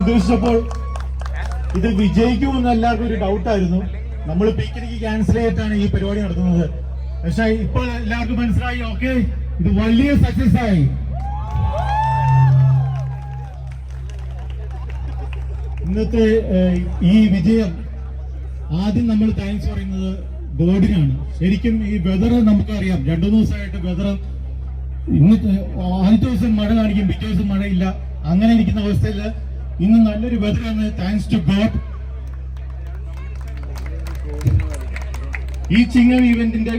ഉദ്ദേശിച്ചപ്പോൾ ഇത് വിജയിക്കുമെന്ന് എല്ലാവർക്കും ഒരു ഡൗട്ടായിരുന്നു. നമ്മൾ പിക്നിക്ക് ക്യാൻസൽ ചെയ്തിട്ടാണ് ഈ പരിപാടി നടത്തുന്നത്. പക്ഷെ ഇപ്പോൾ എല്ലാവർക്കും മനസ്സിലായി, ഓക്കെ, ഇത് വലിയ സക്സസ് ആയി. ഇന്നത്തെ ഈ വിജയം ആദ്യം നമ്മൾ താങ്ക്സ് പറയുന്നത് ഗോഡിനാണ്. ശരിക്കും ഈ വെതർ നമുക്കറിയാം, 2 ദിവസമായിട്ട് വെതർ ഇന്നത്തെ ആദ്യത്തെ ദിവസം മഴ കാണിക്കും, പിറ്റേ ദിവസം മഴയില്ല, അങ്ങനെ ഇരിക്കുന്ന അവസ്ഥയിൽ ഇന്ന് നല്ലൊരു വെതറാണ്. Thanks to God. ഈ ചിങ്ങം ഇവന്റിന്റെ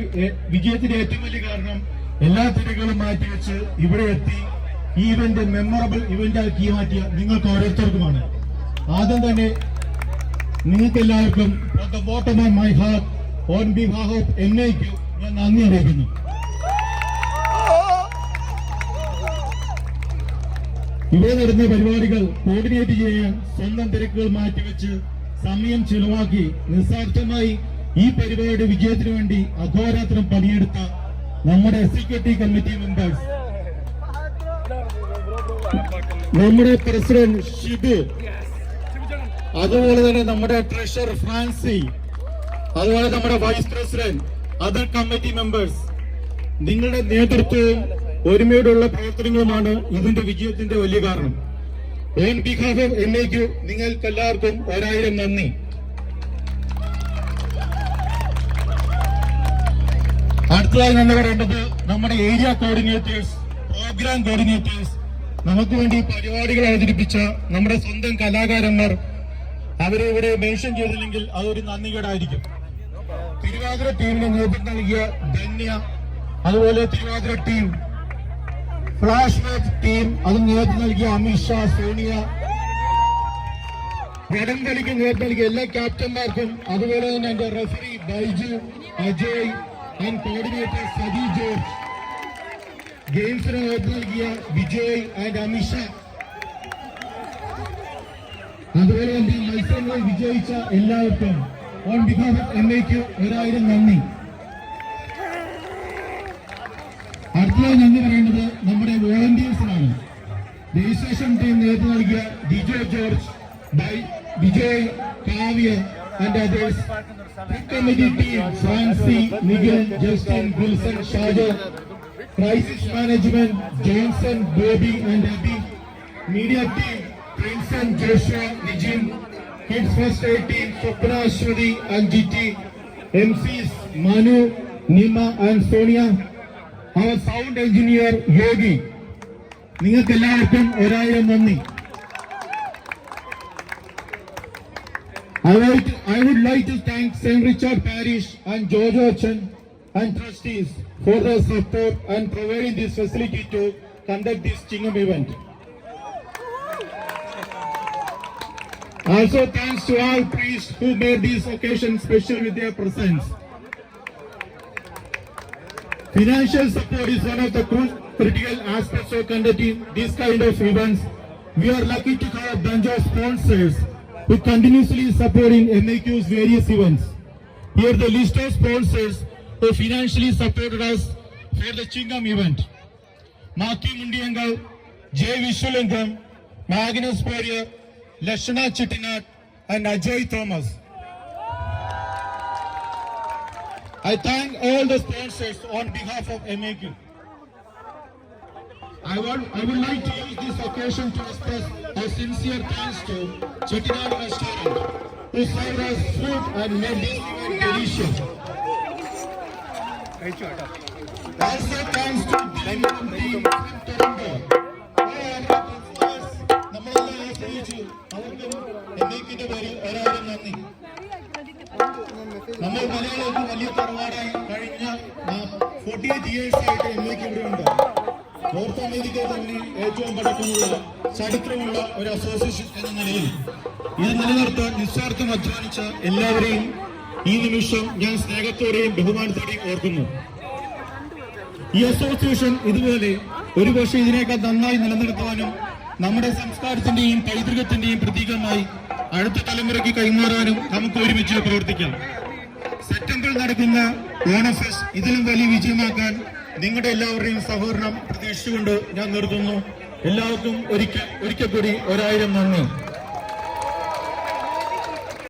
വിജയത്തിന്റെ ഏറ്റവും വലിയ കാരണം എല്ലാ തിരക്കുകളും മാറ്റിവെച്ച് ഇവിടെ എത്തി ഈ ഇവന്റ് മെമ്മറബിൾ ഇവന്റ് ആക്കി മാറ്റിയ നിങ്ങൾക്ക് ഓരോരുത്തർക്കുമാണ്. ആദ്യം തന്നെ നിങ്ങൾക്ക് എല്ലാവർക്കും from the bottom of my heart on behalf of MAQ ഞാൻ നന്ദി അറിയിക്കുന്നു. ഇവിടെ നടന്ന പരിപാടികൾ കോർഡിനേറ്റ് ചെയ്യാൻ സ്വന്തം തിരക്കുകൾ മാറ്റിവെച്ച് സമയം ചിലവാക്കി നിസ്വാർത്ഥമായി ഈ പരിപാടിയുടെ വിജയത്തിനു വേണ്ടി അഹോരാത്രം പണിയെടുത്ത നമ്മുടെ എക്സിക്യൂട്ടീവ് കമ്മിറ്റി മെമ്പേഴ്സ്, നമ്മുടെ പ്രസിഡന്റ് ഷിബു, അതുപോലെ തന്നെ നമ്മുടെ ട്രഷറർ ഫ്രാൻസി, അതുപോലെ നമ്മുടെ vice president, other committee members, നിങ്ങളുടെ നേതൃത്വവും ഒരുമയോടുള്ള പ്രവർത്തനങ്ങളുമാണ് ഇതിന്റെ വിജയത്തിന്റെ വലിയ കാരണം. ഓൺ ബിഹാഫ് ഓഫ് MAQ നിങ്ങൾക്ക് എല്ലാവർക്കും 1000 നന്ദി. അടുത്തതായി നന്ദി പറയേണ്ടത് നമ്മുടെ ഏരിയ കോർഡിനേറ്റേഴ്സ്, പ്രോഗ്രാം കോർഡിനേറ്റേഴ്സ്, നമുക്ക് വേണ്ടി പരിപാടികൾ അവതരിപ്പിച്ച നമ്മുടെ സ്വന്തം കലാകാരന്മാർ. അവരെ ഇവിടെ മെൻഷൻ ചെയ്തില്ലെങ്കിൽ അതൊരു നന്ദികേടായിരിക്കും. തിരുവാതിര ടീമിന് നേതൃത്വം നൽകിയ ധന്യ, അതുപോലെ Thiruvathira team, flash match team, അതിന് നേതൃത്വം നൽകിയ അമിത്ഷാ, സോണിയ, വടംവലിക്ക് നേതൃത്വം നൽകിയ എല്ലാ ക്യാപ്റ്റന്മാർക്കും, അതുപോലെ തന്നെ എന്റെ referee Baiju, Ajay and coordinator Saji George, ഗെയിംസിന് നേതൃത്വം നൽകിയ വിജയ് ആൻഡ് അമിത്ഷാ, അതുപോലെ തന്നെ മത്സരങ്ങളിൽ വിജയിച്ച എല്ലാവർക്കും ഓൺ ബിഹാഫ് ഓഫ് MAQ 1000 നന്ദി. അടുത്തതായി നന്ദി പറയേണ്ടത് നമ്മുടെ വോളണ്ടിയേഴ്സിനാണ്. രജിസ്ട്രേഷൻ ടീം നേതൃത്വം നൽകിയ Dijo George, Vijay, Kavya and others. Committee team Francy, Nikhil, Justin, Gulson, Shajo. Crisis management Johnson, Bobby and Abi. Media team Prinson, Joshua, Nijin. Kids first aid team Swapna, Aswathy and Jitty. MCs Manu, Nima and Sonia. അവർ സൗണ്ട് എഞ്ചിനീയർ യോഗി. നിങ്ങൾക്ക് എല്ലാവർക്കും 1000 നന്ദി. I would like to thank St. Richard Parish and Jojo Chen and trustees for their support and providing this facility to conduct this Chingam event. Also thanks to all priests who made this occasion special with their presence. Financial support is one of the critical aspects of conducting this kind of events. We are lucky to have a bunch of sponsors who continuously supporting MAQ's various events. Here the list of sponsors who financially supported us for the Chingam event: Maki Mundiyangal, J. Vishwalingam, Magnus Perrier, Lashana Chittinat and Ajay Thomas. I thank all the sponsors on behalf of MAQ. I would like to use this occasion to express our sincere thanks to Chettinad Restaurant, who served us food and made this event delicious. Also thanks to the team from Toronto. നമ്മളെല്ലാം ആശ്രയിച്ചു. അവർക്കും MAQന്റെ പേരിൽ 1000 നന്ദി. നമ്മൾ മലയാളികൾക്ക് വലിയ തറവാടായി കഴിഞ്ഞ 48 years ആയിട്ട് MAQ ഇവിടെ ഉണ്ട്. നോർത്ത് അമേരിക്ക തന്നെ ഏറ്റവും പഴക്കമുള്ള ചരിത്രമുള്ള ഒരു അസോസിയേഷൻ എന്ന നിലയിൽ ഇത് നിലനിർത്താൻ നിസ്വാർത്ഥം അധ്വാനിച്ച എല്ലാവരെയും ഈ നിമിഷം ഞാൻ സ്നേഹത്തോടെയും ബഹുമാനത്തോടെയും ഓർക്കുന്നു. ഈ അസോസിയേഷൻ ഇതുപോലെ ഒരുപക്ഷെ ഇതിനേക്കാൾ നന്നായി നിലനിർത്താനും നമ്മുടെ സംസ്കാരത്തിന്റെയും പൈതൃകത്തിന്റെയും പ്രതീകമായി അടുത്ത തലമുറയ്ക്ക് കൈമാറാനും നമുക്ക് ഒരുമിച്ച് പ്രവർത്തിക്കാം. സെപ്റ്റംബറിൽ നടക്കുന്ന ഓണം ഫെസ്റ്റ് ഇതിലും വലിയ വിജയമാക്കാൻ നിങ്ങളുടെ എല്ലാവരുടെയും സഹകരണം പ്രതീക്ഷിച്ചുകൊണ്ട് ഞാൻ നിർത്തുന്നു. എല്ലാവർക്കും ഒരിക്കൽ കൂടി 1000 നന്ദി.